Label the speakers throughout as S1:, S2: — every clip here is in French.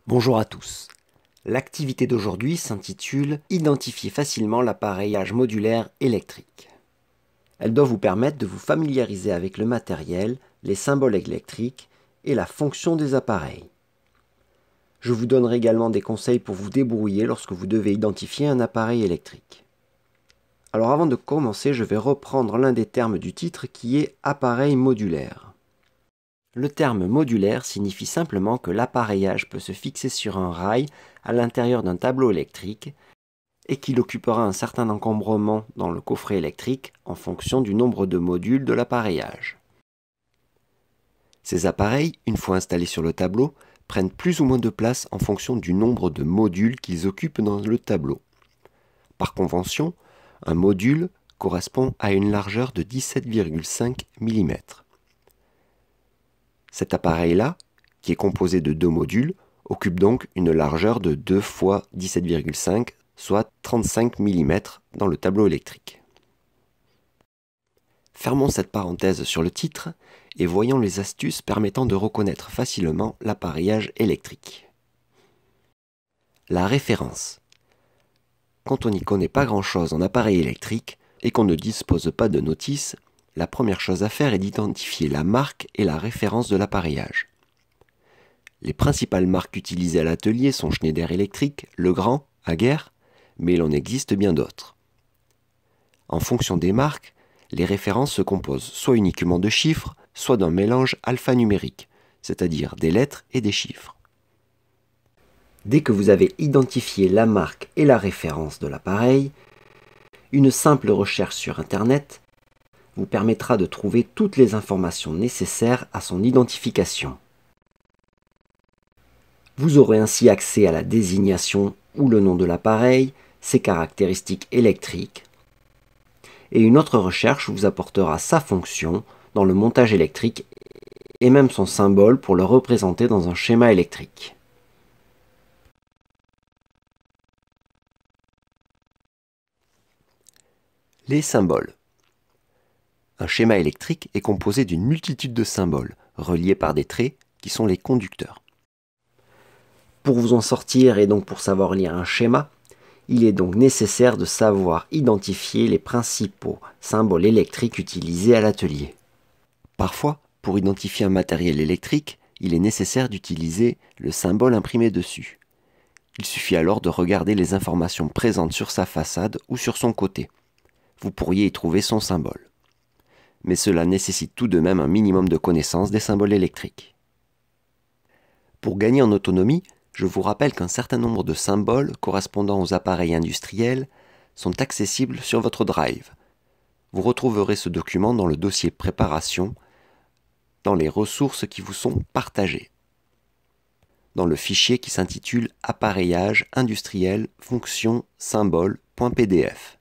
S1: Bonjour à tous. L'activité d'aujourd'hui s'intitule « Identifier facilement l'appareillage modulaire électrique ». Elle doit vous permettre de vous familiariser avec le matériel, les symboles électriques et la fonction des appareils. Je vous donnerai également des conseils pour vous débrouiller lorsque vous devez identifier un appareil électrique. Alors avant de commencer, je vais reprendre l'un des termes du titre qui est « appareil modulaire ». Le terme modulaire signifie simplement que l'appareillage peut se fixer sur un rail à l'intérieur d'un tableau électrique et qu'il occupera un certain encombrement dans le coffret électrique en fonction du nombre de modules de l'appareillage. Ces appareils, une fois installés sur le tableau, prennent plus ou moins de place en fonction du nombre de modules qu'ils occupent dans le tableau. Par convention, un module correspond à une largeur de 17,5 mm. Cet appareil-là, qui est composé de deux modules, occupe donc une largeur de 2 fois 17,5, soit 35 mm dans le tableau électrique. Fermons cette parenthèse sur le titre et voyons les astuces permettant de reconnaître facilement l'appareillage électrique. La référence. Quand on n'y connaît pas grand-chose en appareil électrique et qu'on ne dispose pas de notice, la première chose à faire est d'identifier la marque et la référence de l'appareillage. Les principales marques utilisées à l'atelier sont Schneider Electric, Legrand, Aguerre, mais il en existe bien d'autres. En fonction des marques, les références se composent soit uniquement de chiffres, soit d'un mélange alphanumérique, c'est-à-dire des lettres et des chiffres. Dès que vous avez identifié la marque et la référence de l'appareil, une simple recherche sur Internet vous permettra de trouver toutes les informations nécessaires à son identification. Vous aurez ainsi accès à la désignation ou le nom de l'appareil, ses caractéristiques électriques, et une autre recherche vous apportera sa fonction dans le montage électrique et même son symbole pour le représenter dans un schéma électrique. Les symboles. Un schéma électrique est composé d'une multitude de symboles, reliés par des traits qui sont les conducteurs. Pour vous en sortir et donc pour savoir lire un schéma, il est donc nécessaire de savoir identifier les principaux symboles électriques utilisés à l'atelier. Parfois, pour identifier un matériel électrique, il est nécessaire d'utiliser le symbole imprimé dessus. Il suffit alors de regarder les informations présentes sur sa façade ou sur son côté. Vous pourriez y trouver son symbole. Mais cela nécessite tout de même un minimum de connaissance des symboles électriques. Pour gagner en autonomie, je vous rappelle qu'un certain nombre de symboles correspondant aux appareils industriels sont accessibles sur votre Drive. Vous retrouverez ce document dans le dossier Préparation, dans les ressources qui vous sont partagées, dans le fichier qui s'intitule Appareillage industriel fonction symbole.pdf.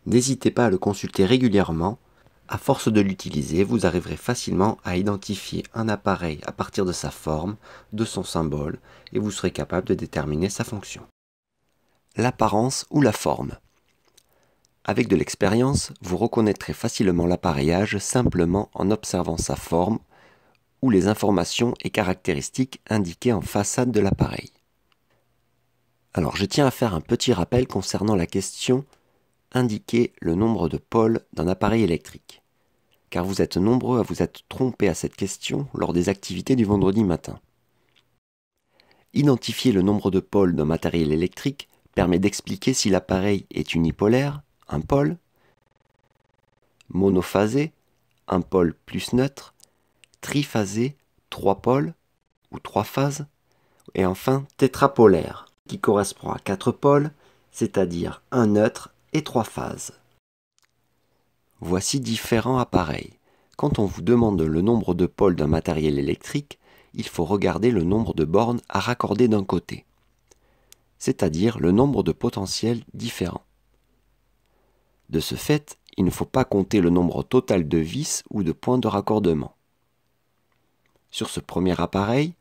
S1: N'hésitez pas à le consulter régulièrement. À force de l'utiliser, vous arriverez facilement à identifier un appareil à partir de sa forme, de son symbole, et vous serez capable de déterminer sa fonction. L'apparence ou la forme. Avec de l'expérience, vous reconnaîtrez facilement l'appareillage simplement en observant sa forme ou les informations et caractéristiques indiquées en façade de l'appareil. Alors je tiens à faire un petit rappel concernant la question indiquer le nombre de pôles d'un appareil électrique, car vous êtes nombreux à vous être trompés à cette question lors des activités du vendredi matin. Identifier le nombre de pôles d'un matériel électrique permet d'expliquer si l'appareil est unipolaire, un pôle, monophasé, un pôle plus neutre, triphasé, 3 pôles ou 3 phases, et enfin tétrapolaire, qui correspond à 4 pôles, c'est-à-dire un neutre et 3 phases. Voici différents appareils. Quand on vous demande le nombre de pôles d'un matériel électrique, il faut regarder le nombre de bornes à raccorder d'un côté, c'est-à-dire le nombre de potentiels différents. De ce fait, il ne faut pas compter le nombre total de vis ou de points de raccordement. Sur ce premier appareil,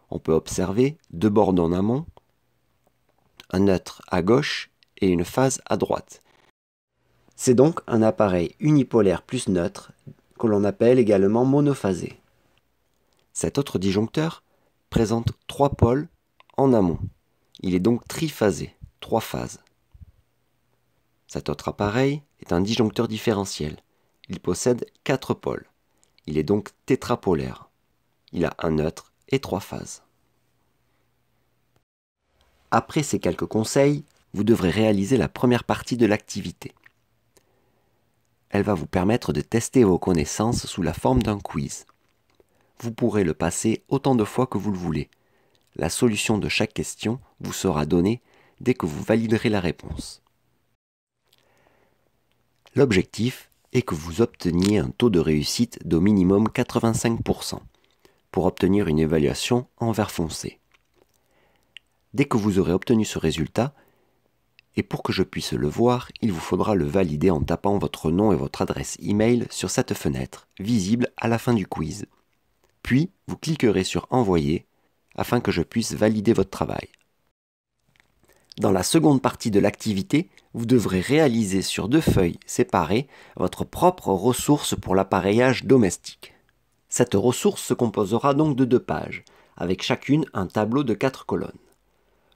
S1: on peut observer 2 bornes en amont, un neutre à gauche et une phase à droite. C'est donc un appareil unipolaire plus neutre que l'on appelle également monophasé. Cet autre disjoncteur présente 3 pôles en amont. Il est donc triphasé, 3 phases. Cet autre appareil est un disjoncteur différentiel. Il possède 4 pôles. Il est donc tétrapolaire. Il a un neutre et 3 phases. Après ces quelques conseils, vous devrez réaliser la première partie de l'activité. Elle va vous permettre de tester vos connaissances sous la forme d'un quiz. Vous pourrez le passer autant de fois que vous le voulez. La solution de chaque question vous sera donnée dès que vous validerez la réponse. L'objectif est que vous obteniez un taux de réussite d'au minimum 85% pour obtenir une évaluation en vert foncé. Dès que vous aurez obtenu ce résultat, et pour que je puisse le voir, il vous faudra le valider en tapant votre nom et votre adresse email sur cette fenêtre, visible à la fin du quiz. Puis, vous cliquerez sur « Envoyer » afin que je puisse valider votre travail. Dans la seconde partie de l'activité, vous devrez réaliser sur 2 feuilles séparées votre propre ressource pour l'appareillage domestique. Cette ressource se composera donc de 2 pages, avec chacune un tableau de 4 colonnes.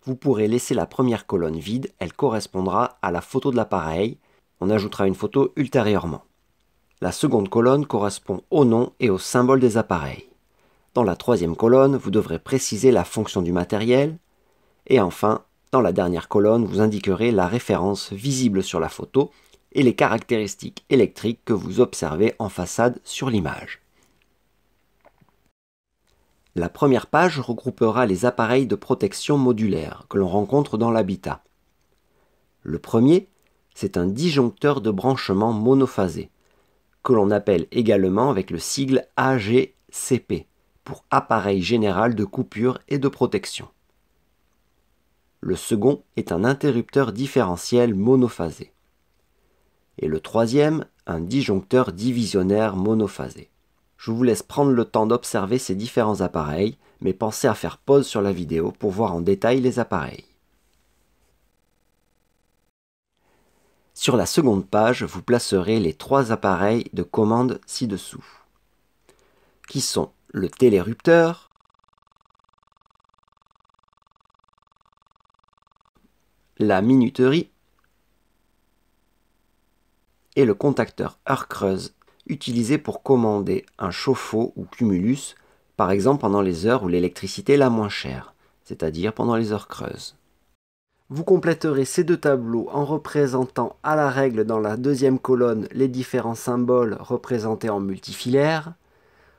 S1: Vous pourrez laisser la première colonne vide, elle correspondra à la photo de l'appareil. On ajoutera une photo ultérieurement. La seconde colonne correspond au nom et au symbole des appareils. Dans la troisième colonne, vous devrez préciser la fonction du matériel. Et enfin, dans la dernière colonne, vous indiquerez la référence visible sur la photo et les caractéristiques électriques que vous observez en façade sur l'image. La première page regroupera les appareils de protection modulaire que l'on rencontre dans l'habitat. Le premier, c'est un disjoncteur de branchement monophasé, que l'on appelle également avec le sigle AGCP, pour appareil général de coupure et de protection. Le second est un interrupteur différentiel monophasé. Et le troisième, un disjoncteur divisionnaire monophasé. Je vous laisse prendre le temps d'observer ces différents appareils, mais pensez à faire pause sur la vidéo pour voir en détail les appareils. Sur la seconde page, vous placerez les 3 appareils de commande ci-dessous, qui sont le télérupteur, la minuterie et le contacteur heure creuse, utilisé pour commander un chauffe-eau ou cumulus, par exemple pendant les heures où l'électricité est la moins chère, c'est-à-dire pendant les heures creuses. Vous compléterez ces 2 tableaux en représentant à la règle dans la deuxième colonne les différents symboles représentés en multifilaire,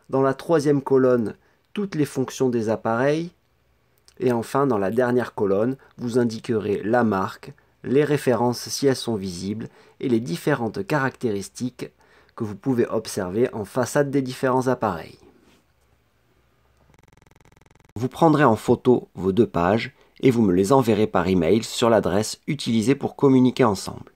S1: dans la troisième colonne toutes les fonctions des appareils, et enfin dans la dernière colonne vous indiquerez la marque, les références si elles sont visibles et les différentes caractéristiques que vous pouvez observer en façade des différents appareils. Vous prendrez en photo vos 2 pages et vous me les enverrez par email sur l'adresse utilisée pour communiquer ensemble.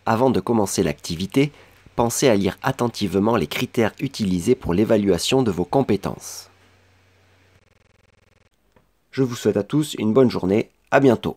S1: Avant de commencer l'activité, pensez à lire attentivement les critères utilisés pour l'évaluation de vos compétences. Je vous souhaite à tous une bonne journée, à bientôt.